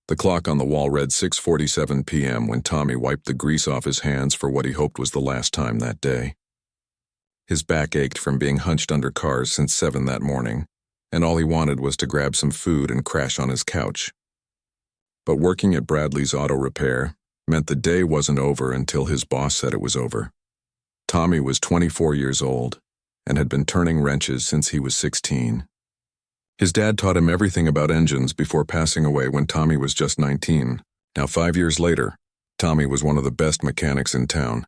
The clock on the wall read 6:47 p.m. when Tommy wiped the grease off his hands for what he hoped was the last time that day. His back ached from being hunched under cars since 7 that morning, and all he wanted was to grab some food and crash on his couch. But working at Bradley's auto repair meant the day wasn't over until his boss said it was over. Tommy was 24 years old and had been turning wrenches since he was 16. His dad taught him everything about engines before passing away when Tommy was just 19. Now 5 years later, Tommy was one of the best mechanics in town.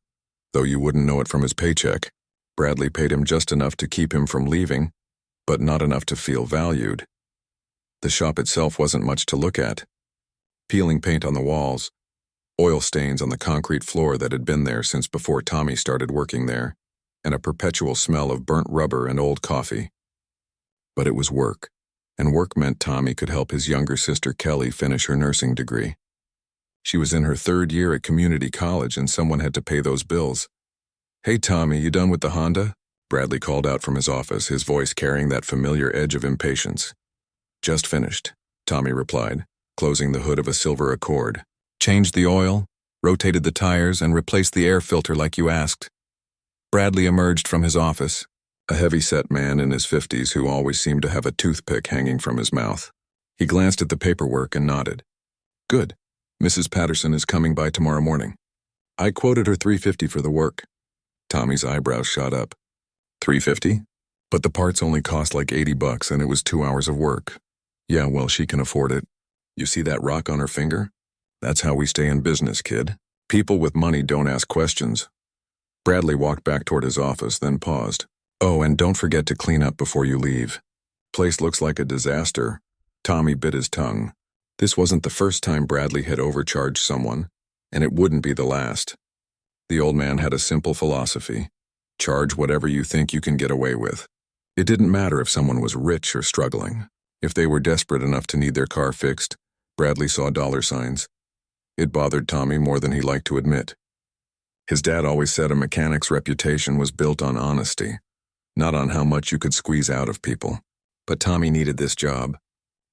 Though you wouldn't know it from his paycheck, Bradley paid him just enough to keep him from leaving, but not enough to feel valued. The shop itself wasn't much to look at. Peeling paint on the walls, oil stains on the concrete floor that had been there since before Tommy started working there, and a perpetual smell of burnt rubber and old coffee. But it was work, and work meant Tommy could help his younger sister Kelly finish her nursing degree. She was in her 3rd year at community college and someone had to pay those bills. "Hey Tommy, you done with the Honda?" Bradley called out from his office, his voice carrying that familiar edge of impatience. "Just finished," Tommy replied, closing the hood of a silver Accord. "Changed the oil, rotated the tires, and replaced the air filter like you asked." Bradley emerged from his office, a heavy-set man in his 50s who always seemed to have a toothpick hanging from his mouth. He glanced at the paperwork and nodded. "Good. Mrs. Patterson is coming by tomorrow morning. I quoted her $350 for the work." Tommy's eyebrows shot up. $350? But the parts only cost like $80 and it was 2 hours of work. Yeah, well, she can afford it. You see that rock on her finger? That's how we stay in business, kid. People with money don't ask questions. Bradley walked back toward his office, then paused. "Oh, and don't forget to clean up before you leave. Place looks like a disaster." Tommy bit his tongue. This wasn't the first time Bradley had overcharged someone, and it wouldn't be the last. The old man had a simple philosophy. Charge whatever you think you can get away with. It didn't matter if someone was rich or struggling. If they were desperate enough to need their car fixed, Bradley saw dollar signs. It bothered Tommy more than he liked to admit. His dad always said a mechanic's reputation was built on honesty, not on how much you could squeeze out of people. But Tommy needed this job.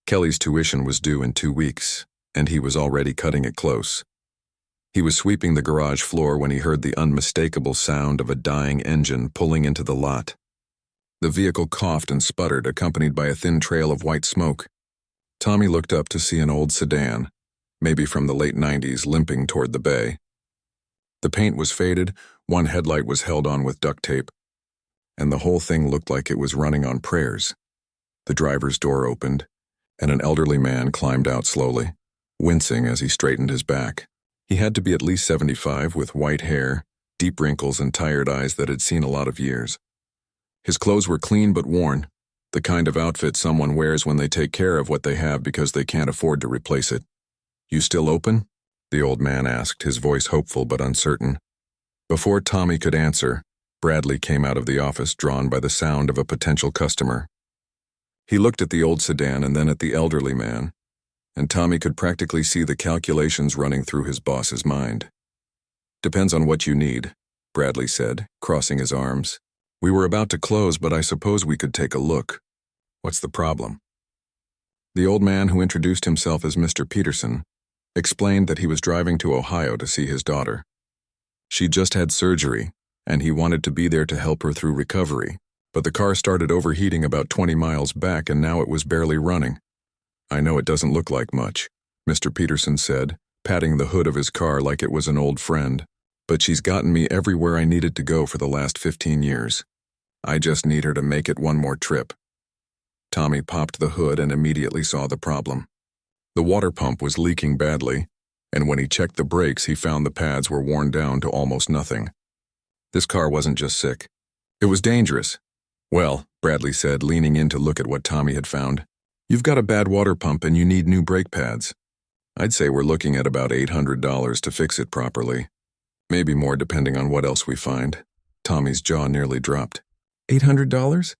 Kelly's tuition was due in 2 weeks, and he was already cutting it close. He was sweeping the garage floor when he heard the unmistakable sound of a dying engine pulling into the lot. The vehicle coughed and sputtered, accompanied by a thin trail of white smoke. Tommy looked up to see an old sedan, maybe from the late 90s, limping toward the bay. The paint was faded, one headlight was held on with duct tape, and the whole thing looked like it was running on prayers. The driver's door opened, and an elderly man climbed out slowly, wincing as he straightened his back. He had to be at least 75, with white hair, deep wrinkles, and tired eyes that had seen a lot of years. His clothes were clean but worn, the kind of outfit someone wears when they take care of what they have because they can't afford to replace it. "You still open?" the old man asked, his voice hopeful but uncertain. Before Tommy could answer, Bradley came out of the office, drawn by the sound of a potential customer. He looked at the old sedan and then at the elderly man, and Tommy could practically see the calculations running through his boss's mind. "Depends on what you need," Bradley said, crossing his arms. "We were about to close, but I suppose we could take a look. What's the problem?" The old man, who introduced himself as Mr. Peterson, explained that he was driving to Ohio to see his daughter. She just had surgery, and he wanted to be there to help her through recovery, but the car started overheating about 20 miles back and now it was barely running. "I know it doesn't look like much," Mr. Peterson said, patting the hood of his car like it was an old friend, "but she's gotten me everywhere I needed to go for the last 15 years. I just need her to make it one more trip." Tommy popped the hood and immediately saw the problem. The water pump was leaking badly, and when he checked the brakes, he found the pads were worn down to almost nothing. This car wasn't just sick. It was dangerous. "Well," Bradley said, leaning in to look at what Tommy had found, "you've got a bad water pump and you need new brake pads. I'd say we're looking at about $800 to fix it properly. Maybe more depending on what else we find." Tommy's jaw nearly dropped. $800?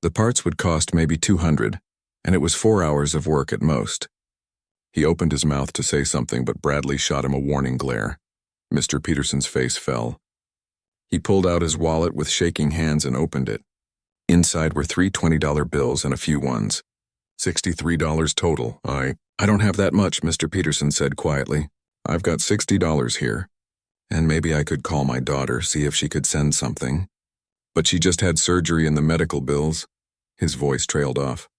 The parts would cost maybe $200, and it was 4 hours of work at most. He opened his mouth to say something, but Bradley shot him a warning glare. Mr. Peterson's face fell. He pulled out his wallet with shaking hands and opened it. Inside were 3 $20 bills and a few ones. $63 total. I don't have that much, Mr. Peterson said quietly. I've got $60 here. And maybe I could call my daughter, see if she could send something. But she just had surgery and the medical bills. His voice trailed off.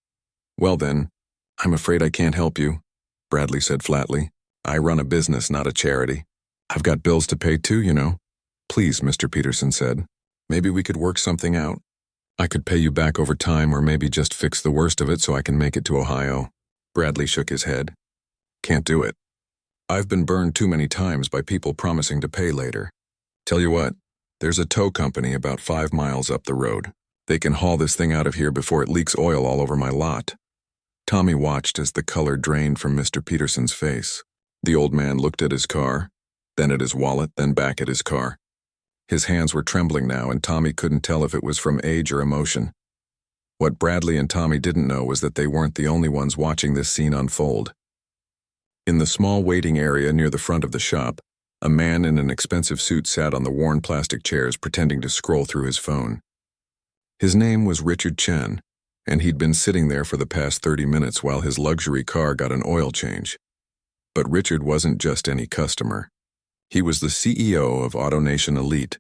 Well then, I'm afraid I can't help you, Bradley said flatly. I run a business, not a charity. I've got bills to pay too, you know. Please, Mr. Peterson said. Maybe we could work something out. I could pay you back over time or maybe just fix the worst of it so I can make it to Ohio. Bradley shook his head. Can't do it. I've been burned too many times by people promising to pay later. Tell you what, there's a tow company about 5 miles up the road. They can haul this thing out of here before it leaks oil all over my lot. Tommy watched as the color drained from Mr. Peterson's face. The old man looked at his car, then at his wallet, then back at his car. His hands were trembling now, and Tommy couldn't tell if it was from age or emotion. What Bradley and Tommy didn't know was that they weren't the only ones watching this scene unfold. In the small waiting area near the front of the shop, a man in an expensive suit sat on the worn plastic chairs pretending to scroll through his phone. His name was Richard Chen, and he'd been sitting there for the past 30 minutes while his luxury car got an oil change. But Richard wasn't just any customer. He was the CEO of AutoNation Elite,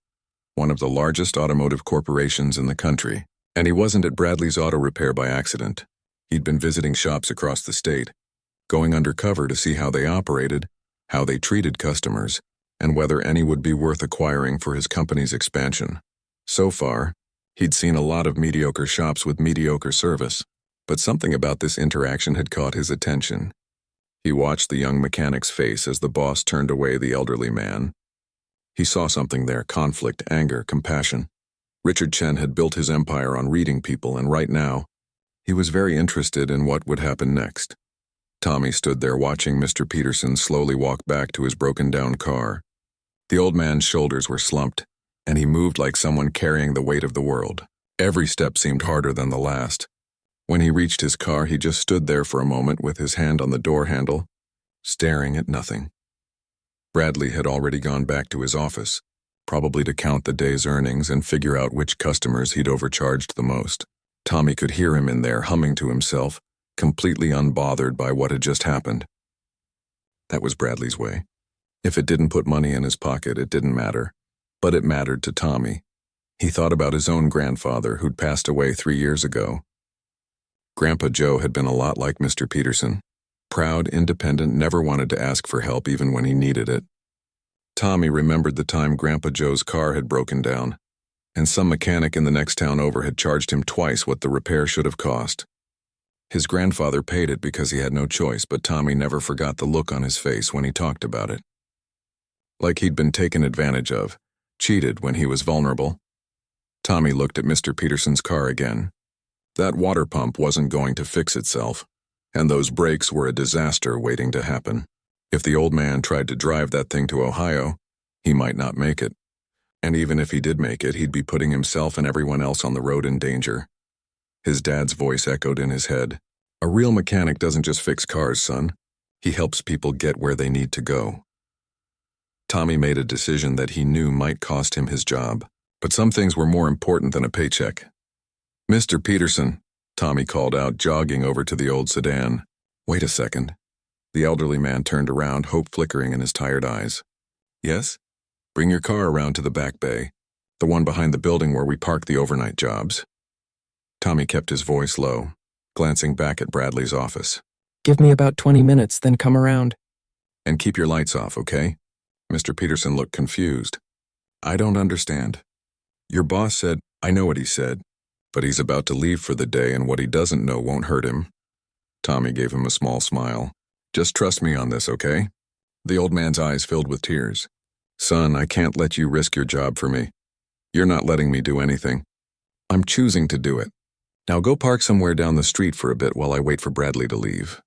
one of the largest automotive corporations in the country. And he wasn't at Bradley's auto repair by accident. He'd been visiting shops across the state, going undercover to see how they operated, how they treated customers, and whether any would be worth acquiring for his company's expansion. So far, he'd seen a lot of mediocre shops with mediocre service, but something about this interaction had caught his attention. He watched the young mechanic's face as the boss turned away the elderly man. He saw something there: conflict, anger, compassion. Richard Chen had built his empire on reading people, and right now, he was very interested in what would happen next. Tommy stood there watching Mr. Peterson slowly walk back to his broken-down car. The old man's shoulders were slumped, and he moved like someone carrying the weight of the world. Every step seemed harder than the last. When he reached his car, he just stood there for a moment with his hand on the door handle, staring at nothing. Bradley had already gone back to his office, probably to count the day's earnings and figure out which customers he'd overcharged the most. Tommy could hear him in there humming to himself, completely unbothered by what had just happened. That was Bradley's way. If it didn't put money in his pocket, it didn't matter. But it mattered to Tommy. He thought about his own grandfather, who'd passed away 3 years ago. Grandpa Joe had been a lot like Mr. Peterson. Proud, independent, never wanted to ask for help even when he needed it. Tommy remembered the time Grandpa Joe's car had broken down, and some mechanic in the next town over had charged him twice what the repair should have cost. His grandfather paid it because he had no choice, but Tommy never forgot the look on his face when he talked about it. Like he'd been taken advantage of, cheated when he was vulnerable. Tommy looked at Mr. Peterson's car again. That water pump wasn't going to fix itself, and those brakes were a disaster waiting to happen. If the old man tried to drive that thing to Ohio, he might not make it. And even if he did make it, he'd be putting himself and everyone else on the road in danger. His dad's voice echoed in his head. A real mechanic doesn't just fix cars, son. He helps people get where they need to go. Tommy made a decision that he knew might cost him his job, but some things were more important than a paycheck. Mr. Peterson, Tommy called out, jogging over to the old sedan. Wait a second. The elderly man turned around, hope flickering in his tired eyes. Yes? Bring your car around to the back bay, the one behind the building where we park the overnight jobs. Tommy kept his voice low, glancing back at Bradley's office. Give me about 20 minutes, then come around. And keep your lights off, okay? Mr. Peterson looked confused. I don't understand. Your boss said, I know what he said, but he's about to leave for the day and what he doesn't know won't hurt him. Tommy gave him a small smile. Just trust me on this, okay? The old man's eyes filled with tears. Son, I can't let you risk your job for me. You're not letting me do anything. I'm choosing to do it. Now go park somewhere down the street for a bit while I wait for Bradley to leave.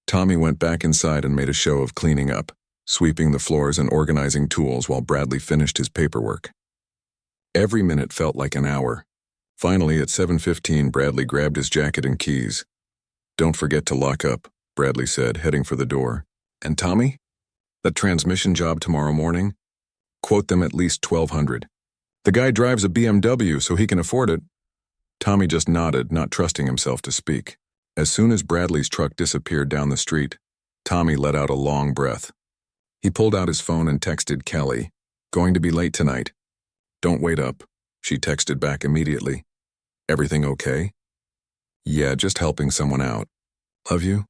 Tommy went back inside and made a show of cleaning up, sweeping the floors and organizing tools while Bradley finished his paperwork. Every minute felt like an hour. Finally, at 7:15, Bradley grabbed his jacket and keys. Don't forget to lock up, Bradley said, heading for the door. And Tommy? That transmission job tomorrow morning? Quote them at least $1,200. The guy drives a BMW, so he can afford it. Tommy just nodded, not trusting himself to speak. As soon as Bradley's truck disappeared down the street, Tommy let out a long breath. He pulled out his phone and texted Kelly, "Going to be late tonight. Don't wait up," she texted back immediately. "Everything okay?" "Yeah, just helping someone out. Love you."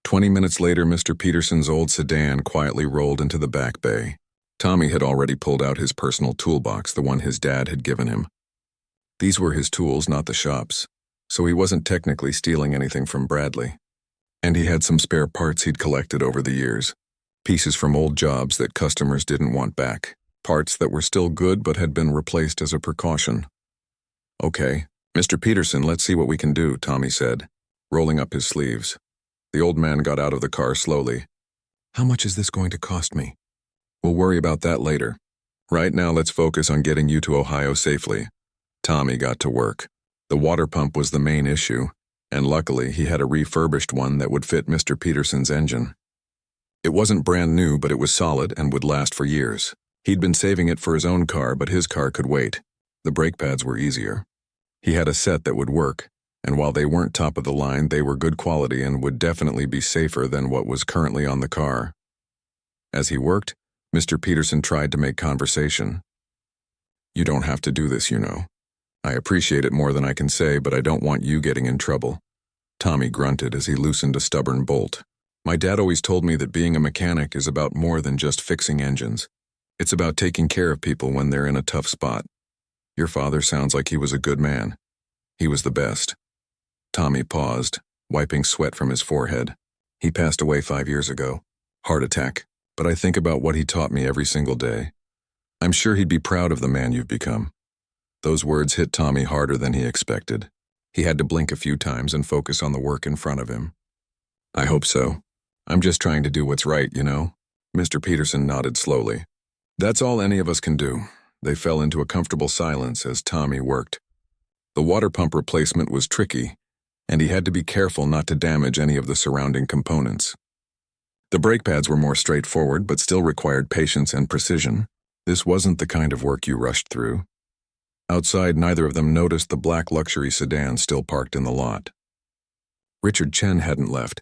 20 minutes later, Mr. Peterson's old sedan quietly rolled into the back bay. Tommy had already pulled out his personal toolbox, the one his dad had given him. These were his tools, not the shop's, so he wasn't technically stealing anything from Bradley. And he had some spare parts he'd collected over the years. Pieces from old jobs that customers didn't want back. Parts that were still good but had been replaced as a precaution. "Okay, Mr. Peterson, let's see what we can do," Tommy said, rolling up his sleeves. The old man got out of the car slowly. "How much is this going to cost me?" "We'll worry about that later. Right now, let's focus on getting you to Ohio safely." Tommy got to work. The water pump was the main issue, and luckily he had a refurbished one that would fit Mr. Peterson's engine. It wasn't brand new, but it was solid and would last for years. He'd been saving it for his own car, but his car could wait. The brake pads were easier. He had a set that would work, and while they weren't top of the line, they were good quality and would definitely be safer than what was currently on the car. As he worked, Mr. Peterson tried to make conversation. "You don't have to do this, you know. I appreciate it more than I can say, but I don't want you getting in trouble." Tommy grunted as he loosened a stubborn bolt. "My dad always told me that being a mechanic is about more than just fixing engines. It's about taking care of people when they're in a tough spot. Your father sounds like he was a good man. He was the best." Tommy paused, wiping sweat from his forehead. "He passed away 5 years ago. Heart attack. But I think about what he taught me every single day. I'm sure he'd be proud of the man you've become." Those words hit Tommy harder than he expected. He had to blink a few times and focus on the work in front of him. "I hope so. I'm just trying to do what's right, you know?" Mr. Peterson nodded slowly. "That's all any of us can do." They fell into a comfortable silence as Tommy worked. The water pump replacement was tricky, and he had to be careful not to damage any of the surrounding components. The brake pads were more straightforward but still required patience and precision. This wasn't the kind of work you rushed through. Outside, neither of them noticed the black luxury sedan still parked in the lot. Richard Chen hadn't left.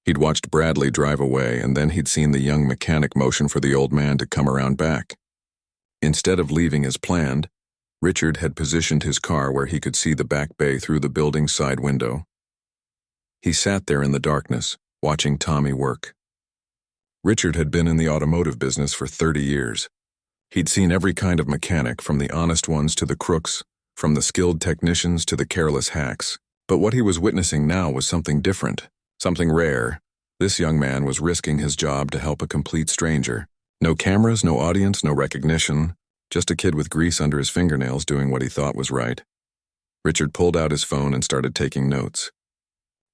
He'd watched Bradley drive away, and then he'd seen the young mechanic motion for the old man to come around back. Instead of leaving as planned, Richard had positioned his car where he could see the back bay through the building's side window. He sat there in the darkness, watching Tommy work. Richard had been in the automotive business for 30 years. He'd seen every kind of mechanic, from the honest ones to the crooks, from the skilled technicians to the careless hacks. But what he was witnessing now was something different, something rare. This young man was risking his job to help a complete stranger. No cameras, no audience, no recognition, just a kid with grease under his fingernails doing what he thought was right. Richard pulled out his phone and started taking notes.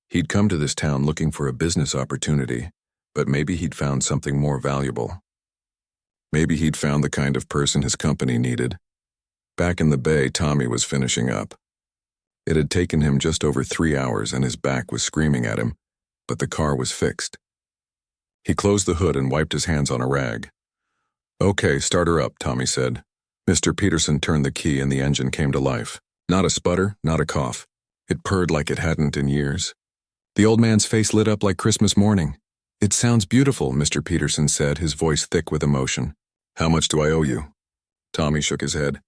He'd come to this town looking for a business opportunity, but maybe he'd found something more valuable. Maybe he'd found the kind of person his company needed. Back in the bay, Tommy was finishing up. It had taken him just over 3 hours and his back was screaming at him, but the car was fixed. He closed the hood and wiped his hands on a rag. "Okay, start her up," Tommy said. Mr. Peterson turned the key and the engine came to life. Not a sputter, not a cough. It purred like it hadn't in years. The old man's face lit up like Christmas morning. "It sounds beautiful," Mr. Peterson said, his voice thick with emotion. "How much do I owe you?" Tommy shook his head.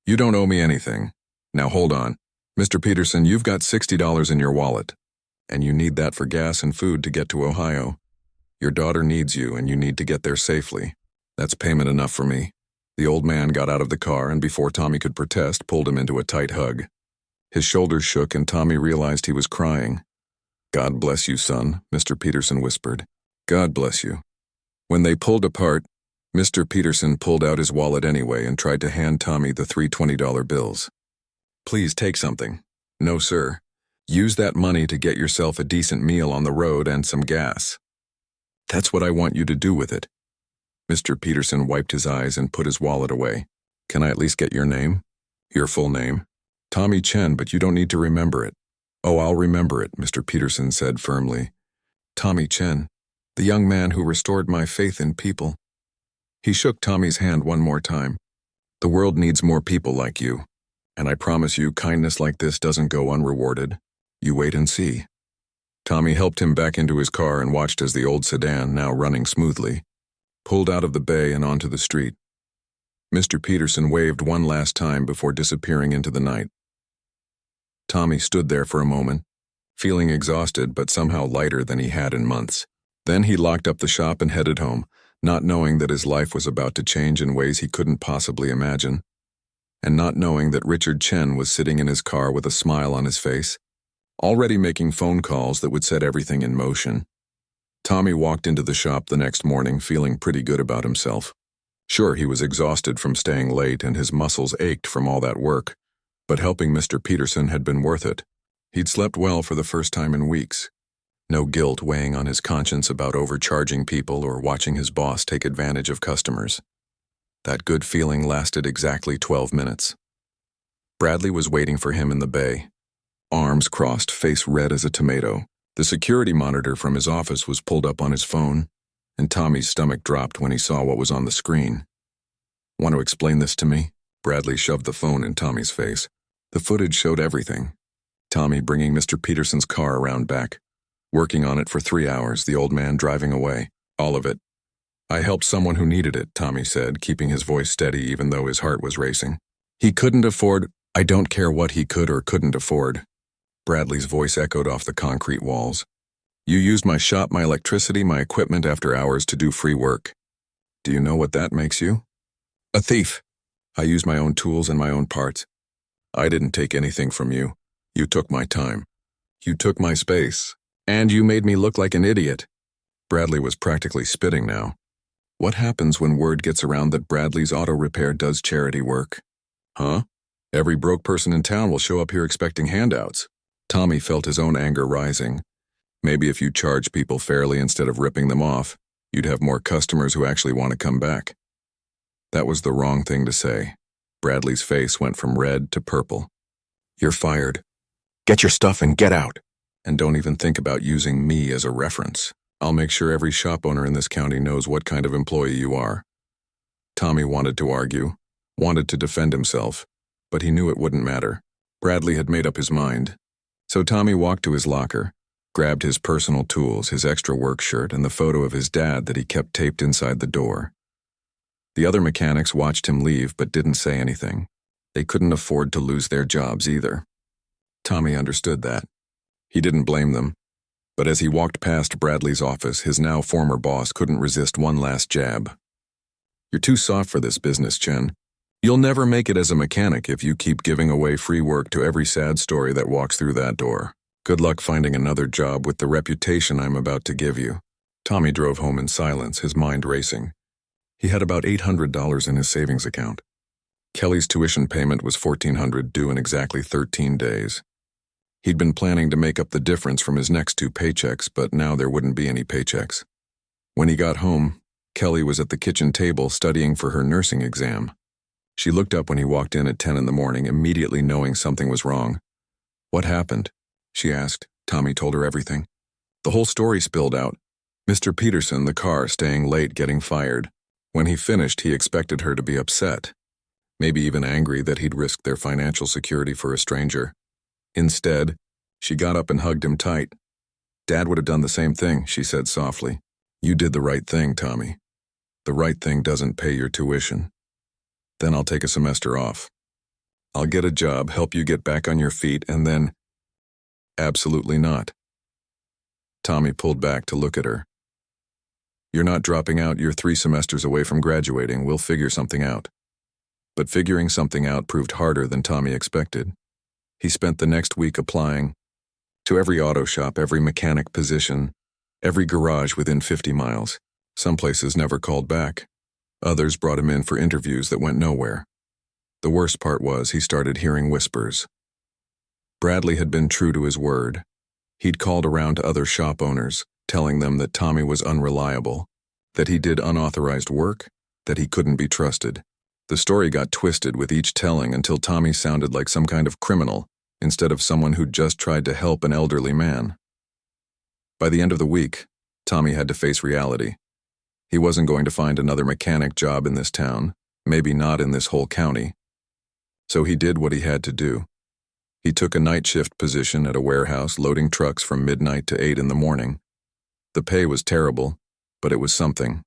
"You don't owe me anything. Now hold on. Mr. Peterson, you've got $60 in your wallet, and you need that for gas and food to get to Ohio. Your daughter needs you, and you need to get there safely. That's payment enough for me." The old man got out of the car and before Tommy could protest, pulled him into a tight hug. His shoulders shook and Tommy realized he was crying. "God bless you, son," Mr. Peterson whispered. "God bless you." When they pulled apart, Mr. Peterson pulled out his wallet anyway and tried to hand Tommy the 3 $20 bills. "Please take something." "No, sir. Use that money to get yourself a decent meal on the road and some gas." "That's what I want you to do with it." Mr. Peterson wiped his eyes and put his wallet away. "Can I at least get your name?" "Your full name?" "Tommy Chen, but you don't need to remember it." "Oh, I'll remember it," Mr. Peterson said firmly. "Tommy Chen, the young man who restored my faith in people." He shook Tommy's hand one more time. "The world needs more people like you, and I promise you kindness like this doesn't go unrewarded. You wait and see." Tommy helped him back into his car and watched as the old sedan, now running smoothly, pulled out of the bay and onto the street. Mr. Peterson waved one last time before disappearing into the night. Tommy stood there for a moment, feeling exhausted but somehow lighter than he had in months. Then he locked up the shop and headed home, not knowing that his life was about to change in ways he couldn't possibly imagine, and not knowing that Richard Chen was sitting in his car with a smile on his face, already making phone calls that would set everything in motion. Tommy walked into the shop the next morning feeling pretty good about himself. Sure, he was exhausted from staying late and his muscles ached from all that work, but helping Mr. Peterson had been worth it. He'd slept well for the first time in weeks. No guilt weighing on his conscience about overcharging people or watching his boss take advantage of customers. That good feeling lasted exactly 12 minutes. Bradley was waiting for him in the bay. Arms crossed, face red as a tomato. The security monitor from his office was pulled up on his phone, and Tommy's stomach dropped when he saw what was on the screen. "Want to explain this to me?" Bradley shoved the phone in Tommy's face. The footage showed everything. Tommy bringing Mr. Peterson's car around back, working on it for 3 hours, the old man driving away. All of it. "I helped someone who needed it," Tommy said, keeping his voice steady even though his heart was racing. "He couldn't afford—" "I don't care what he could or couldn't afford." Bradley's voice echoed off the concrete walls. "You used my shop, my electricity, my equipment after hours to do free work. Do you know what that makes you? A thief. I used my own tools and my own parts. I didn't take anything from you. You took my time. You took my space. And you made me look like an idiot." Bradley was practically spitting now. What happens when word gets around that Bradley's auto repair does charity work? Huh? Every broke person in town will show up here expecting handouts. Tommy felt his own anger rising. Maybe if you charge people fairly instead of ripping them off, you'd have more customers who actually want to come back. That was the wrong thing to say. Bradley's face went from red to purple. "You're fired. Get your stuff and get out. And don't even think about using me as a reference. I'll make sure every shop owner in this county knows what kind of employee you are." Tommy wanted to argue, wanted to defend himself, but he knew it wouldn't matter. Bradley had made up his mind. So Tommy walked to his locker, grabbed his personal tools, his extra work shirt, and the photo of his dad that he kept taped inside the door. The other mechanics watched him leave but didn't say anything. They couldn't afford to lose their jobs either. Tommy understood that. He didn't blame them. But as he walked past Bradley's office, his now former boss couldn't resist one last jab. "You're too soft for this business, Chen. You'll never make it as a mechanic if you keep giving away free work to every sad story that walks through that door. Good luck finding another job with the reputation I'm about to give you." Tommy drove home in silence, his mind racing. He had about $800 in his savings account. Kelly's tuition payment was $1,400 due in exactly 13 days. He'd been planning to make up the difference from his next 2 paychecks, but now there wouldn't be any paychecks. When he got home, Kelly was at the kitchen table studying for her nursing exam. She looked up when he walked in at 10 in the morning, immediately knowing something was wrong. "What happened?" she asked. Tommy told her everything. The whole story spilled out. Mr. Peterson, the car, staying late, getting fired. When he finished, he expected her to be upset, maybe even angry that he'd risked their financial security for a stranger. Instead, she got up and hugged him tight. "Dad would have done the same thing," she said softly. "You did the right thing, Tommy. The right thing doesn't pay your tuition. Then I'll take a semester off. I'll get a job, help you get back on your feet, and then—" "Absolutely not." Tommy pulled back to look at her. "You're not dropping out. You're 3 semesters away from graduating. We'll figure something out." But figuring something out proved harder than Tommy expected. He spent the next week applying to every auto shop, every mechanic position, every garage within 50 miles. Some places never called back. Others brought him in for interviews that went nowhere. The worst part was he started hearing whispers. Bradley had been true to his word. He'd called around to other shop owners, telling them that Tommy was unreliable, that he did unauthorized work, that he couldn't be trusted. The story got twisted with each telling until Tommy sounded like some kind of criminal instead of someone who'd just tried to help an elderly man. By the end of the week, Tommy had to face reality. He wasn't going to find another mechanic job in this town, maybe not in this whole county. So he did what he had to do. He took a night shift position at a warehouse loading trucks from midnight to 8 in the morning. The pay was terrible, but it was something.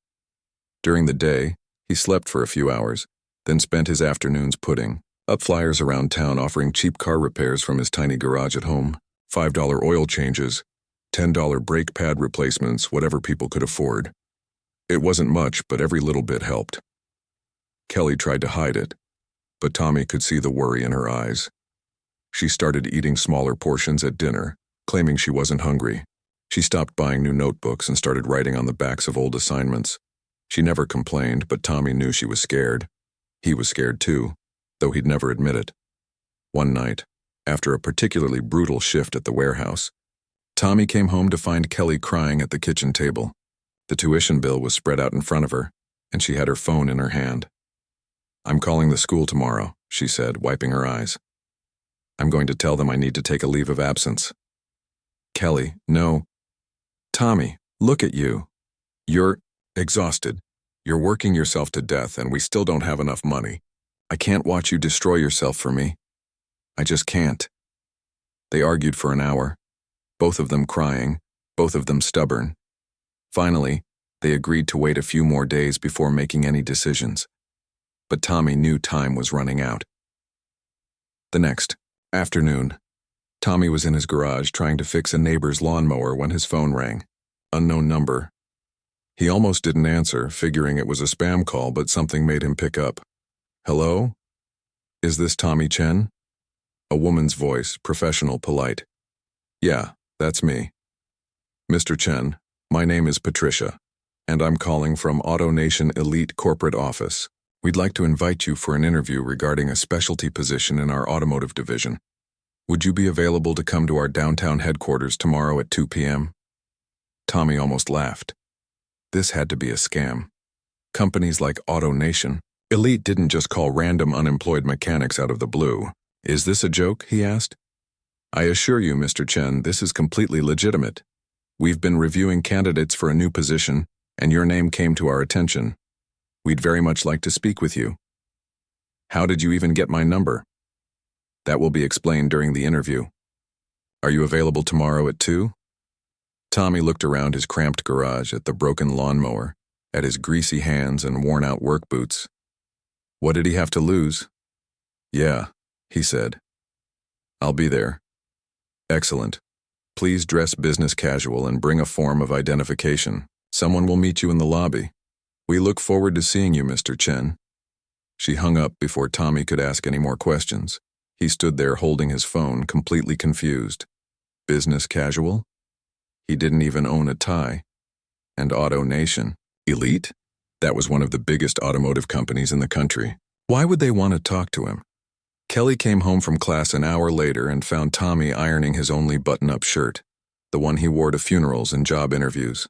During the day, he slept for a few hours, then spent his afternoons putting up flyers around town offering cheap car repairs from his tiny garage at home, $5 oil changes, $10 brake pad replacements, whatever people could afford. It wasn't much, but every little bit helped. Kelly tried to hide it, but Tommy could see the worry in her eyes. She started eating smaller portions at dinner, claiming she wasn't hungry. She stopped buying new notebooks and started writing on the backs of old assignments. She never complained, but Tommy knew she was scared. He was scared too, though he'd never admit it. One night, after a particularly brutal shift at the warehouse, Tommy came home to find Kelly crying at the kitchen table. The tuition bill was spread out in front of her, and she had her phone in her hand. "I'm calling the school tomorrow," she said, wiping her eyes. "I'm going to tell them I need to take a leave of absence." "Kelly, no." "Tommy, look at you. You're exhausted. You're working yourself to death, and we still don't have enough money. I can't watch you destroy yourself for me. I just can't." They argued for an hour, both of them crying, both of them stubborn. Finally, they agreed to wait a few more days before making any decisions. But Tommy knew time was running out. The next afternoon, Tommy was in his garage trying to fix a neighbor's lawnmower when his phone rang. Unknown number. He almost didn't answer, figuring it was a spam call, but something made him pick up. "Hello? Is this Tommy Chen?" A woman's voice, professional, polite. "Yeah, that's me. Mr. Chen, my name is Patricia, and I'm calling from AutoNation Elite Corporate Office. We'd like to invite you for an interview regarding a specialty position in our automotive division. Would you be available to come to our downtown headquarters tomorrow at 2 p.m.? Tommy almost laughed. This had to be a scam. Companies like AutoNation Elite didn't just call random unemployed mechanics out of the blue. "Is this a joke?" he asked. "I assure you, Mr. Chen, this is completely legitimate. We've been reviewing candidates for a new position, and your name came to our attention. We'd very much like to speak with you." "How did you even get my number?" "That will be explained during the interview. Are you available tomorrow at 2? Tommy looked around his cramped garage at the broken lawnmower, at his greasy hands and worn-out work boots. What did he have to lose? "Yeah," he said. "I'll be there." "Excellent. Please dress business casual and bring a form of identification. Someone will meet you in the lobby. We look forward to seeing you, Mr. Chen." She hung up before Tommy could ask any more questions. He stood there holding his phone, completely confused. Business casual? He didn't even own a tie. And AutoNation Elite? That was one of the biggest automotive companies in the country. Why would they want to talk to him? Kelly came home from class an hour later and found Tommy ironing his only button-up shirt, the one he wore to funerals and job interviews.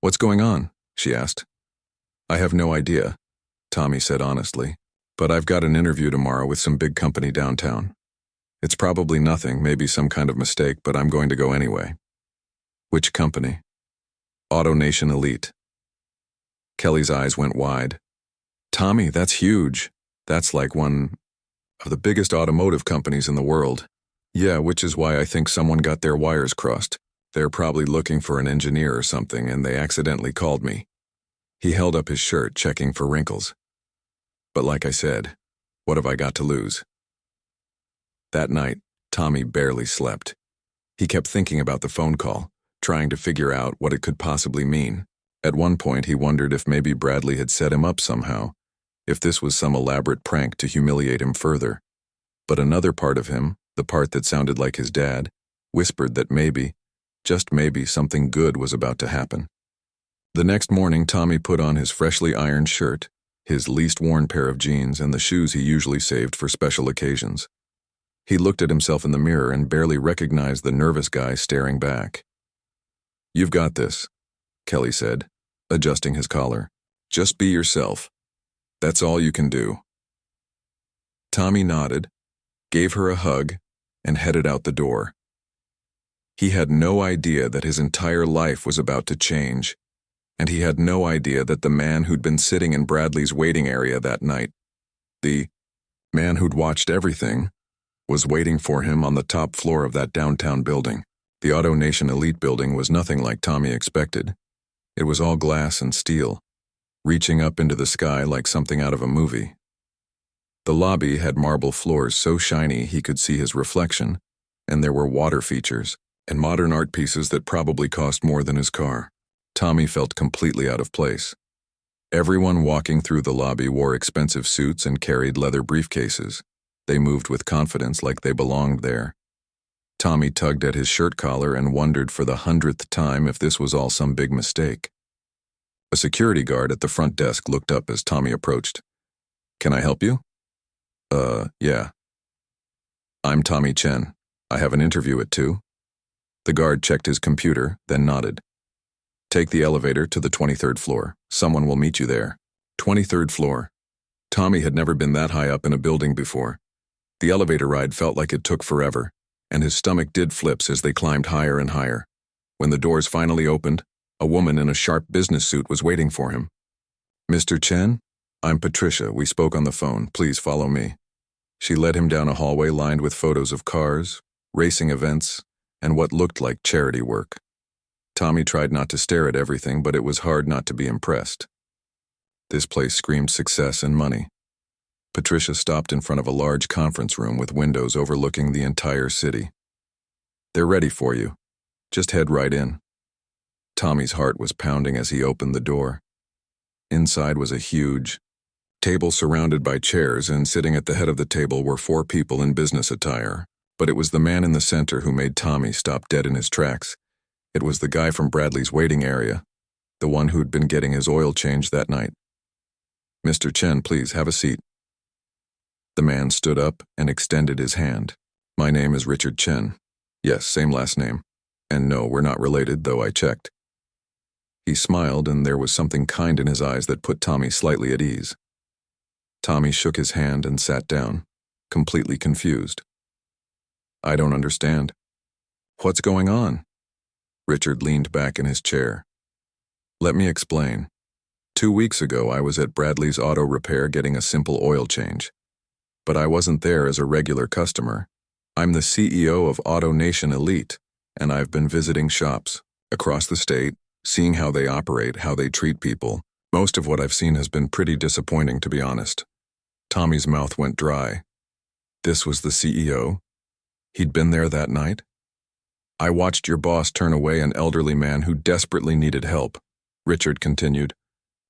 "What's going on?" she asked. "I have no idea," Tommy said honestly, "but I've got an interview tomorrow with some big company downtown. It's probably nothing, maybe some kind of mistake, but I'm going to go anyway." "Which company?" "AutoNation Elite." Kelly's eyes went wide. "Tommy, that's huge. That's like one of the biggest automotive companies in the world." "Yeah, which is why I think someone got their wires crossed. They're probably looking for an engineer or something, and they accidentally called me." He held up his shirt, checking for wrinkles. "But like I said, what have I got to lose?" That night, Tommy barely slept. He kept thinking about the phone call, trying to figure out what it could possibly mean. At one point, he wondered if maybe Bradley had set him up somehow, if this was some elaborate prank to humiliate him further. But another part of him, the part that sounded like his dad, whispered that maybe, just maybe, something good was about to happen. The next morning, Tommy put on his freshly ironed shirt, his least worn pair of jeans, and the shoes he usually saved for special occasions. He looked at himself in the mirror and barely recognized the nervous guy staring back. "You've got this," Kelly said, adjusting his collar. "Just be yourself. That's all you can do." Tommy nodded, gave her a hug, and headed out the door. He had no idea that his entire life was about to change, and he had no idea that the man who'd been sitting in Bradley's waiting area that night, the man who'd watched everything, was waiting for him on the top floor of that downtown building. The Auto Nation Elite building was nothing like Tommy expected. It was all glass and steel, reaching up into the sky like something out of a movie. The lobby had marble floors so shiny he could see his reflection, and there were water features and modern art pieces that probably cost more than his car. Tommy felt completely out of place. Everyone walking through the lobby wore expensive suits and carried leather briefcases. They moved with confidence like they belonged there. Tommy tugged at his shirt collar and wondered for the 100th time if this was all some big mistake. A security guard at the front desk looked up as Tommy approached. "Can I help you?" Yeah. "I'm Tommy Chen. I have an interview at 2. The guard checked his computer, then nodded. "Take the elevator to the 23rd floor. Someone will meet you there." 23rd floor. Tommy had never been that high up in a building before. The elevator ride felt like it took forever, and his stomach did flips as they climbed higher and higher. When the doors finally opened, a woman in a sharp business suit was waiting for him. "Mr. Chen? I'm Patricia. We spoke on the phone. Please follow me." She led him down a hallway lined with photos of cars, racing events, and what looked like charity work. Tommy tried not to stare at everything, but it was hard not to be impressed. This place screamed success and money. Patricia stopped in front of a large conference room with windows overlooking the entire city. "They're ready for you. Just head right in." Tommy's heart was pounding as he opened the door. Inside was a huge table surrounded by chairs, and sitting at the head of the table were 4 people in business attire. But it was the man in the center who made Tommy stop dead in his tracks. It was the guy from Bradley's waiting area, the one who'd been getting his oil changed that night. "Mr. Chen, please have a seat." The man stood up and extended his hand. "My name is Richard Chen. Yes, same last name. And no, we're not related, though I checked." He smiled, and there was something kind in his eyes that put Tommy slightly at ease. Tommy shook his hand and sat down, completely confused. "I don't understand. What's going on?" Richard leaned back in his chair. "Let me explain. 2 weeks ago, I was at Bradley's auto repair getting a simple oil change. But I wasn't there as a regular customer. I'm the CEO of Auto Nation Elite, and I've been visiting shops across the state, seeing how they operate, how they treat people. Most of what I've seen has been pretty disappointing, to be honest." Tommy's mouth went dry. This was the CEO? He'd been there that night? "I watched your boss turn away an elderly man who desperately needed help," Richard continued.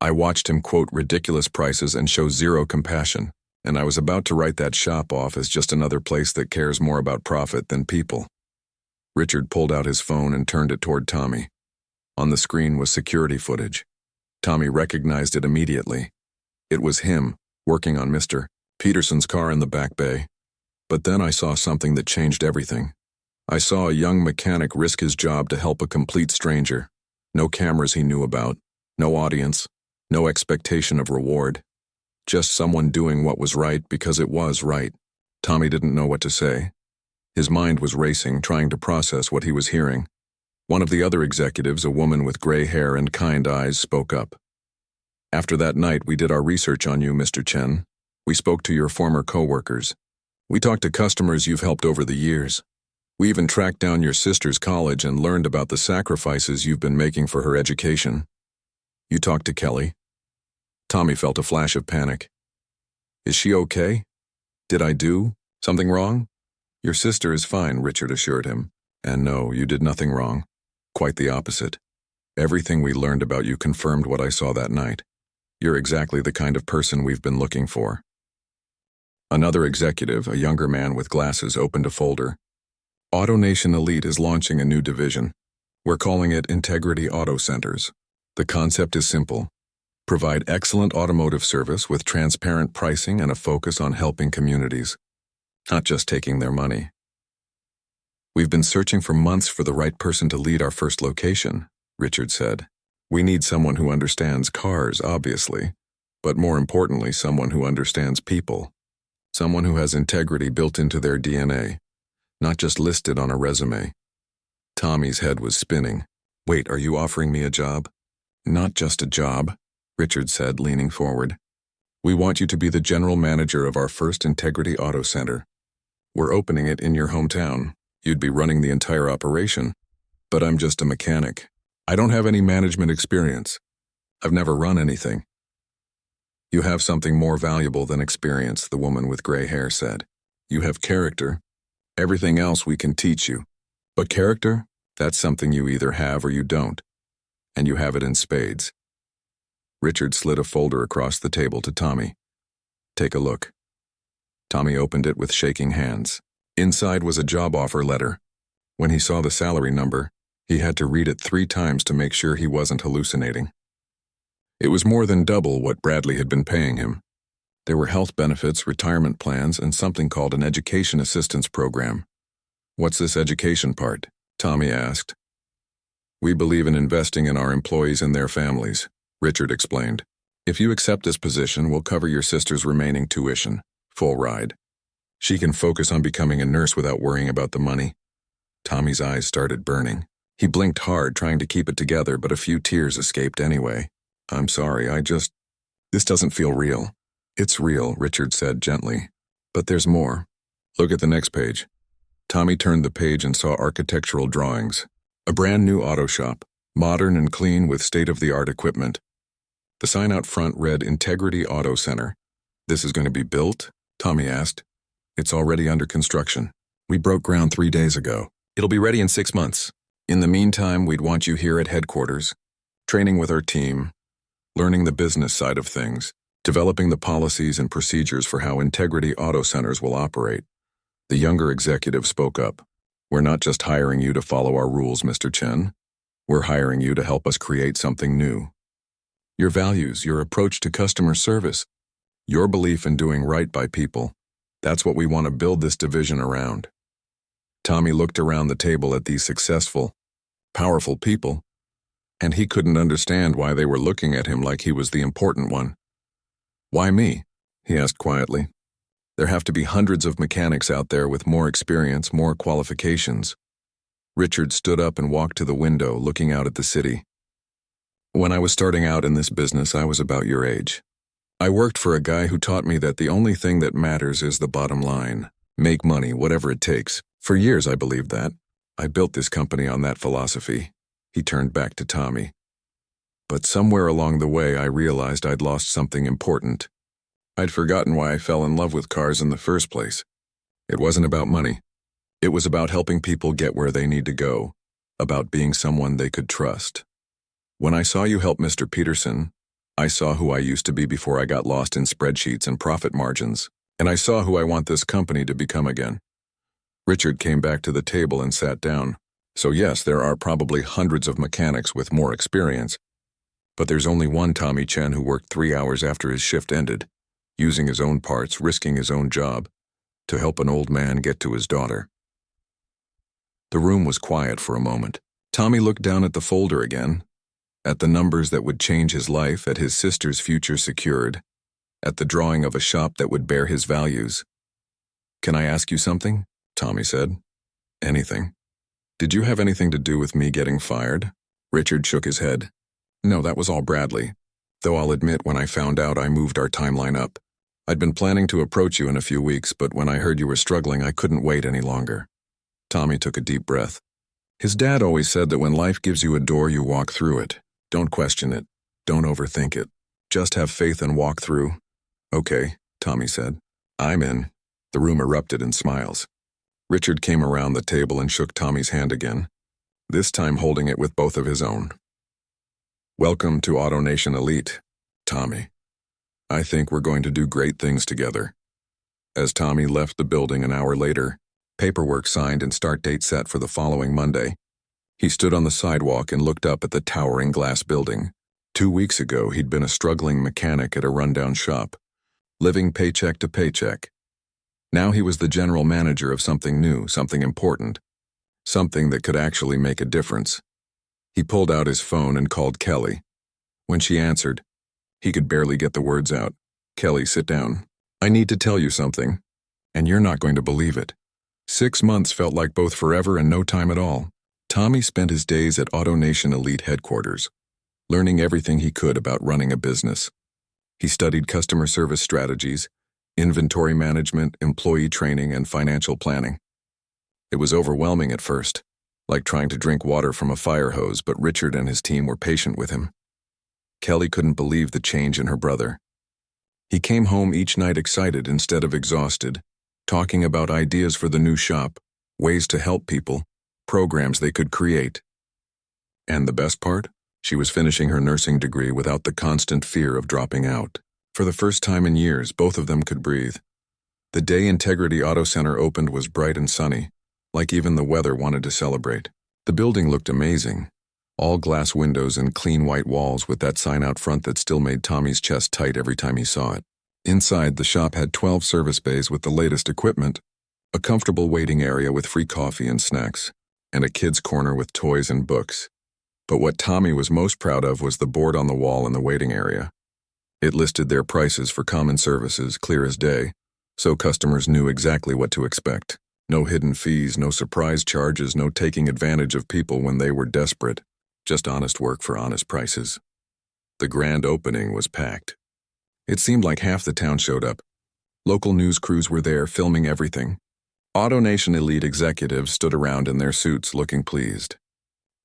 "I watched him quote ridiculous prices and show zero compassion, and I was about to write that shop off as just another place that cares more about profit than people." Richard pulled out his phone and turned it toward Tommy. On the screen was security footage. Tommy recognized it immediately. It was him, working on Mr. Peterson's car in the back bay. But then I saw something that changed everything. I saw a young mechanic risk his job to help a complete stranger. No cameras he knew about, no audience, no expectation of reward. Just someone doing what was right because it was right. Tommy didn't know what to say. His mind was racing, trying to process what he was hearing. One of the other executives, a woman with gray hair and kind eyes, spoke up. "After that night, we did our research on you, Mr. Chen. We spoke to your former co-workers. We talked to customers you've helped over the years. We even tracked down your sister's college and learned about the sacrifices you've been making for her education. You talked to Kelly?" Tommy felt a flash of panic. "Is she okay? Did I do something wrong?" "Your sister is fine," Richard assured him. "And no, you did nothing wrong. Quite the opposite. Everything we learned about you confirmed what I saw that night. You're exactly the kind of person we've been looking for." Another executive, a younger man with glasses, opened a folder. "Auto Nation Elite is launching a new division. We're calling it Integrity Auto Centers. The concept is simple. Provide excellent automotive service with transparent pricing and a focus on helping communities, not just taking their money. We've been searching for months for the right person to lead our first location," Richard said. "We need someone who understands cars, obviously, but more importantly, someone who understands people. Someone who has integrity built into their DNA, not just listed on a resume." Tommy's head was spinning. "Wait, are you offering me a job?" "Not just a job," Richard said, leaning forward. "We want you to be the general manager of our first Integrity Auto Center. We're opening it in your hometown. You'd be running the entire operation. But I'm just a mechanic. I don't have any management experience. I've never run anything. You have something more valuable than experience, the woman with gray hair said. You have character. Everything else we can teach you. But character? That's something you either have or you don't. And you have it in spades. Richard slid a folder across the table to Tommy. Take a look. Tommy opened it with shaking hands. Inside was a job offer letter. When he saw the salary number, he had to read it 3 times to make sure he wasn't hallucinating. It was more than double what Bradley had been paying him. There were health benefits, retirement plans, and something called an education assistance program. What's this education part? Tommy asked. We believe in investing in our employees and their families, Richard explained. If you accept this position, we'll cover your sister's remaining tuition, full ride. She can focus on becoming a nurse without worrying about the money. Tommy's eyes started burning. He blinked hard, trying to keep it together, but a few tears escaped anyway. I'm sorry, this doesn't feel real. It's real, Richard said gently. But there's more. Look at the next page. Tommy turned the page and saw architectural drawings. A brand new auto shop, modern and clean with state-of-the-art equipment. The sign out front read Integrity Auto Center. This is going to be built? Tommy asked. It's already under construction. We broke ground 3 days ago. It'll be ready in 6 months. In the meantime, we'd want you here at headquarters, training with our team, learning the business side of things, developing the policies and procedures for how Integrity Auto Centers will operate. The younger executive spoke up. We're not just hiring you to follow our rules, Mr. Chen. We're hiring you to help us create something new. Your values, your approach to customer service, your belief in doing right by people, that's what we want to build this division around. Tommy looked around the table at these successful, powerful people, and he couldn't understand why they were looking at him like he was the important one. Why me? He asked quietly. There have to be hundreds of mechanics out there with more experience, more qualifications. Richard stood up and walked to the window, looking out at the city. When I was starting out in this business, I was about your age. I worked for a guy who taught me that the only thing that matters is the bottom line. Make money, whatever it takes. For years, I believed that. I built this company on that philosophy. He turned back to Tommy. But somewhere along the way, I realized I'd lost something important. I'd forgotten why I fell in love with cars in the first place. It wasn't about money. It was about helping people get where they need to go, about being someone they could trust. When I saw you help Mr. Peterson, I saw who I used to be before I got lost in spreadsheets and profit margins, and I saw who I want this company to become again. Richard came back to the table and sat down. So yes, there are probably hundreds of mechanics with more experience, but there's only one Tommy Chen who worked 3 hours after his shift ended, using his own parts, risking his own job, to help an old man get to his daughter. The room was quiet for a moment. Tommy looked down at the folder again, at the numbers that would change his life, at his sister's future secured, at the drawing of a shop that would bear his values. Can I ask you something? Tommy said. Anything. Did you have anything to do with me getting fired? Richard shook his head. No, that was all Bradley. Though I'll admit when I found out I moved our timeline up. I'd been planning to approach you in a few weeks, but when I heard you were struggling, I couldn't wait any longer. Tommy took a deep breath. His dad always said that when life gives you a door, you walk through it. Don't question it. Don't overthink it. Just have faith and walk through. Okay, Tommy said. I'm in. The room erupted in smiles. Richard came around the table and shook Tommy's hand again, this time holding it with both of his own. Welcome to AutoNation Elite, Tommy. I think we're going to do great things together. As Tommy left the building an hour later, paperwork signed and start date set for the following Monday, he stood on the sidewalk and looked up at the towering glass building. 2 weeks ago, he'd been a struggling mechanic at a rundown shop, living paycheck to paycheck. Now he was the general manager of something new, something important, something that could actually make a difference. He pulled out his phone and called Kelly. When she answered, he could barely get the words out. Kelly, sit down. I need to tell you something, and you're not going to believe it. 6 months felt like both forever and no time at all. Tommy spent his days at AutoNation Elite headquarters, learning everything he could about running a business. He studied customer service strategies, inventory management, employee training, and financial planning. It was overwhelming at first, like trying to drink water from a fire hose, but Richard and his team were patient with him. Kelly couldn't believe the change in her brother. He came home each night excited instead of exhausted, talking about ideas for the new shop, ways to help people, programs they could create. And the best part? She was finishing her nursing degree without the constant fear of dropping out. For the first time in years, both of them could breathe. The day Integrity Auto Center opened was bright and sunny, like even the weather wanted to celebrate. The building looked amazing. All glass windows and clean white walls with that sign out front that still made Tommy's chest tight every time he saw it. Inside, the shop had 12 service bays with the latest equipment, a comfortable waiting area with free coffee and snacks, and a kids' corner with toys and books. But what Tommy was most proud of was the board on the wall in the waiting area. It listed their prices for common services, clear as day, so customers knew exactly what to expect. No hidden fees, no surprise charges, no taking advantage of people when they were desperate. Just honest work for honest prices. The grand opening was packed. It seemed like half the town showed up. Local news crews were there, filming everything. AutoNation elite executives stood around in their suits, looking pleased.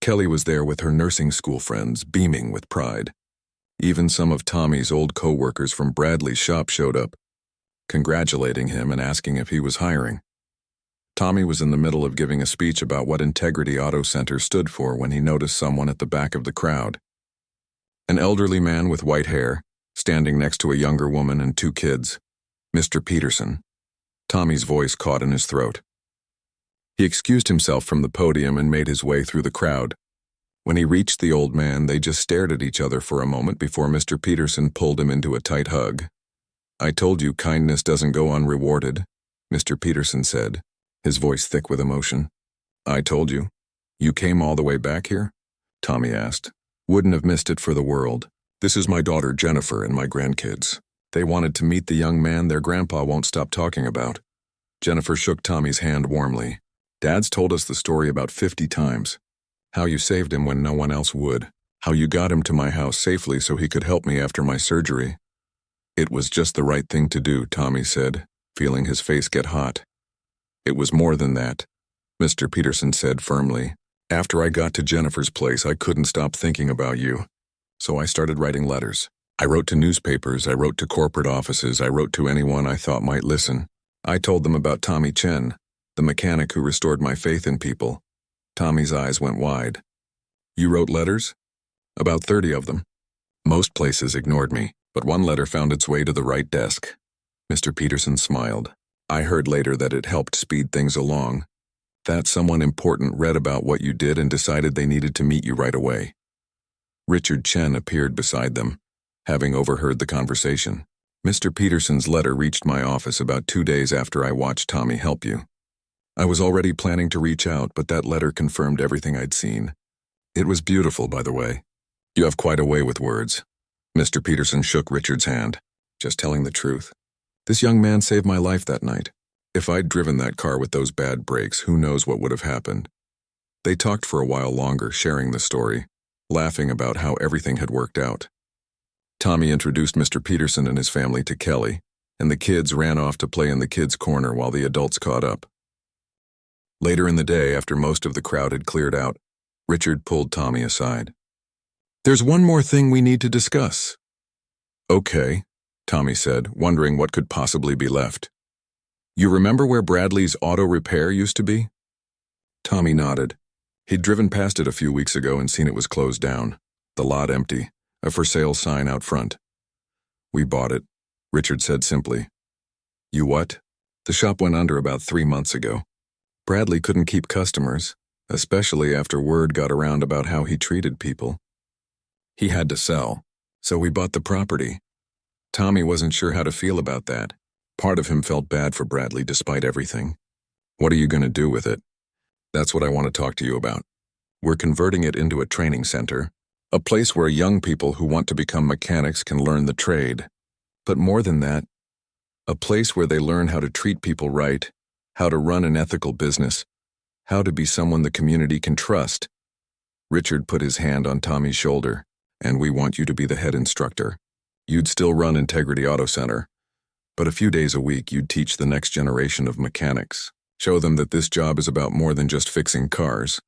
Kelly was there with her nursing school friends, beaming with pride. Even some of Tommy's old co-workers from Bradley's shop showed up, congratulating him and asking if he was hiring. Tommy was in the middle of giving a speech about what Integrity Auto Center stood for when he noticed someone at the back of the crowd. An elderly man with white hair, standing next to a younger woman and 2 kids. Mr. Peterson. Tommy's voice caught in his throat. He excused himself from the podium and made his way through the crowd. When he reached the old man, they just stared at each other for a moment before Mr. Peterson pulled him into a tight hug. "I told you kindness doesn't go unrewarded," Mr. Peterson said, his voice thick with emotion. "I told you. You came all the way back here?" Tommy asked. "Wouldn't have missed it for the world. This is my daughter Jennifer and my grandkids. They wanted to meet the young man their grandpa won't stop talking about." Jennifer shook Tommy's hand warmly. "Dad's told us the story about 50 times. How you saved him when no one else would. How you got him to my house safely so he could help me after my surgery." "It was just the right thing to do," Tommy said, feeling his face get hot. "It was more than that," Mr. Peterson said firmly. "After I got to Jennifer's place, I couldn't stop thinking about you. So I started writing letters. I wrote to newspapers, I wrote to corporate offices, I wrote to anyone I thought might listen. I told them about Tommy Chen, the mechanic who restored my faith in people." Tommy's eyes went wide. "You wrote letters?" "About 30 of them. Most places ignored me, but one letter found its way to the right desk." Mr. Peterson smiled. "I heard later that it helped speed things along. That someone important read about what you did and decided they needed to meet you right away." Richard Chen appeared beside them, having overheard the conversation. "Mr. Peterson's letter reached my office about 2 days after I watched Tommy help you. I was already planning to reach out, but that letter confirmed everything I'd seen. It was beautiful, by the way. You have quite a way with words." Mr. Peterson shook Richard's hand. "Just telling the truth. This young man saved my life that night. If I'd driven that car with those bad brakes, who knows what would have happened." They talked for a while longer, sharing the story, laughing about how everything had worked out. Tommy introduced Mr. Peterson and his family to Kelly, and the kids ran off to play in the kids' corner while the adults caught up. Later in the day, after most of the crowd had cleared out, Richard pulled Tommy aside. "There's one more thing we need to discuss." "Okay," Tommy said, wondering what could possibly be left. "You remember where Bradley's auto repair used to be?" Tommy nodded. He'd driven past it a few weeks ago and seen it was closed down, the lot empty, a for sale sign out front. "We bought it," Richard said simply. "You what?" "The shop went under about 3 months ago. Bradley couldn't keep customers, especially after word got around about how he treated people. He had to sell, so we bought the property." Tommy wasn't sure how to feel about that. Part of him felt bad for Bradley despite everything. "What are you going to do with it?" "That's what I want to talk to you about. We're converting it into a training center, a place where young people who want to become mechanics can learn the trade. But more than that, a place where they learn how to treat people right, how to run an ethical business, how to be someone the community can trust." Richard put his hand on Tommy's shoulder. "And we want you to be the head instructor. You'd still run Integrity Auto Center, But a few days a week, you'd teach the next generation of mechanics. Show them that this job is about more than just fixing cars.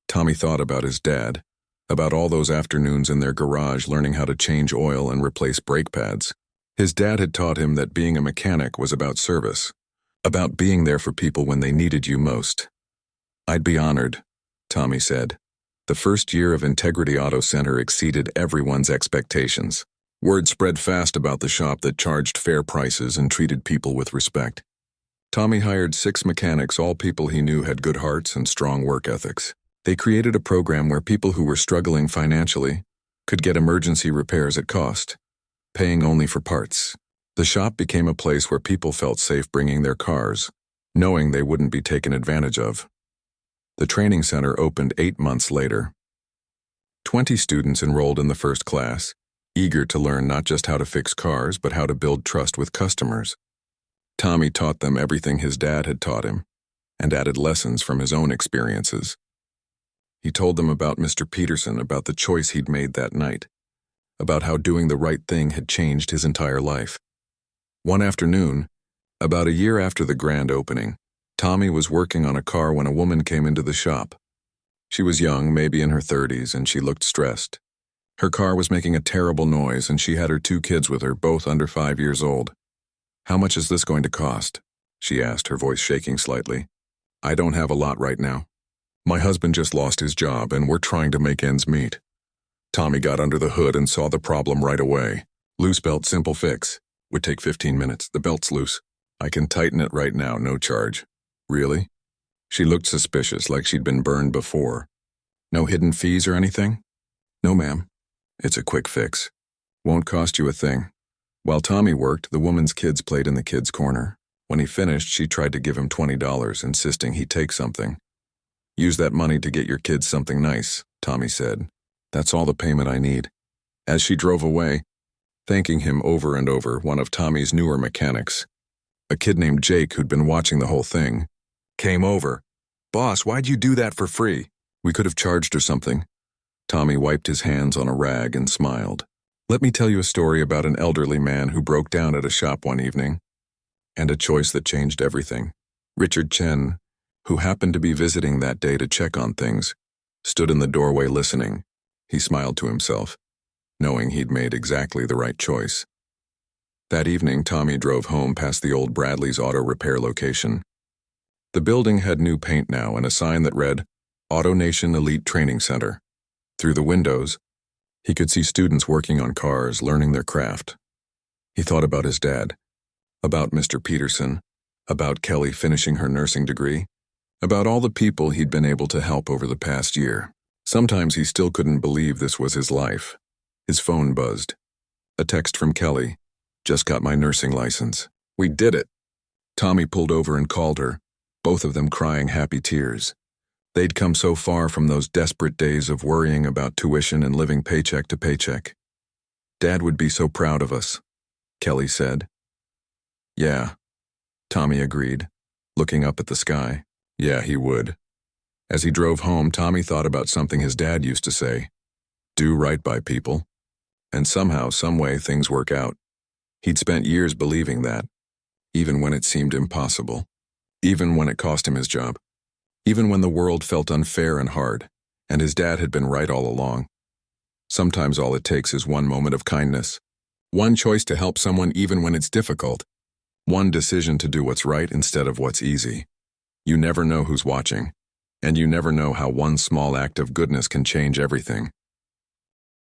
Tommy thought about his dad, about all those afternoons in their garage learning how to change oil and replace brake pads. His dad had taught him that being a mechanic was about service, about being there for people when they needed you most. "I'd be honored," Tommy said. The first year of Integrity Auto Center exceeded everyone's expectations. Word spread fast about the shop that charged fair prices and treated people with respect. Tommy hired 6 mechanics, all people he knew had good hearts and strong work ethics. They created a program where people who were struggling financially could get emergency repairs at cost, paying only for parts. The shop became a place where people felt safe bringing their cars, knowing they wouldn't be taken advantage of. The training center opened 8 months later. 20 students enrolled in the first class, eager to learn not just how to fix cars, but how to build trust with customers. Tommy taught them everything his dad had taught him, and added lessons from his own experiences. He told them about Mr. Peterson, about the choice he'd made that night, about how doing the right thing had changed his entire life. One afternoon, about a year after the grand opening, Tommy was working on a car when a woman came into the shop. She was young, maybe in her 30s, and she looked stressed. Her car was making a terrible noise, and she had her 2 kids with her, both under 5 years old. "How much is this going to cost?" she asked, her voice shaking slightly. "I don't have a lot right now. My husband just lost his job, and we're trying to make ends meet." Tommy got under the hood and saw the problem right away. "Loose belt, simple fix. Would take 15 minutes. The belt's loose. I can tighten it right now, no charge." "Really?" She looked suspicious, like she'd been burned before. "No hidden fees or anything?" "No, ma'am. It's a quick fix. Won't cost you a thing." While Tommy worked, the woman's kids played in the kids' corner. When he finished, she tried to give him $20, insisting he take something. "Use that money to get your kids something nice," Tommy said. "That's all the payment I need." As she drove away, thanking him over and over, one of Tommy's newer mechanics, a kid named Jake who'd been watching the whole thing, came over. "Boss, why'd you do that for free?" "We could have charged her something." Tommy wiped his hands on a rag and smiled. "Let me tell you a story about an elderly man who broke down at a shop one evening, and a choice that changed everything." Richard Chen, who happened to be visiting that day to check on things, stood in the doorway listening. He smiled to himself, knowing he'd made exactly the right choice. That evening, Tommy drove home past the old Bradley's auto repair location. The building had new paint now and a sign that read, "Auto Nation Elite Training Center." Through the windows, he could see students working on cars, learning their craft. He thought about his dad, about Mr. Peterson, about Kelly finishing her nursing degree, about all the people he'd been able to help over the past year. Sometimes he still couldn't believe this was his life. His phone buzzed. A text from Kelly. "Just got my nursing license. We did it." Tommy pulled over and called her, both of them crying happy tears. They'd come so far from those desperate days of worrying about tuition and living paycheck to paycheck. "Dad would be so proud of us," Kelly said. "Yeah," Tommy agreed, looking up at the sky. "Yeah, he would." As he drove home, Tommy thought about something his dad used to say, "Do right by people." And somehow, someway, things work out. He'd spent years believing that, even when it seemed impossible, even when it cost him his job, even when the world felt unfair and hard, and his dad had been right all along. Sometimes all it takes is one moment of kindness, one choice to help someone even when it's difficult, one decision to do what's right instead of what's easy. You never know who's watching, and you never know how one small act of goodness can change everything.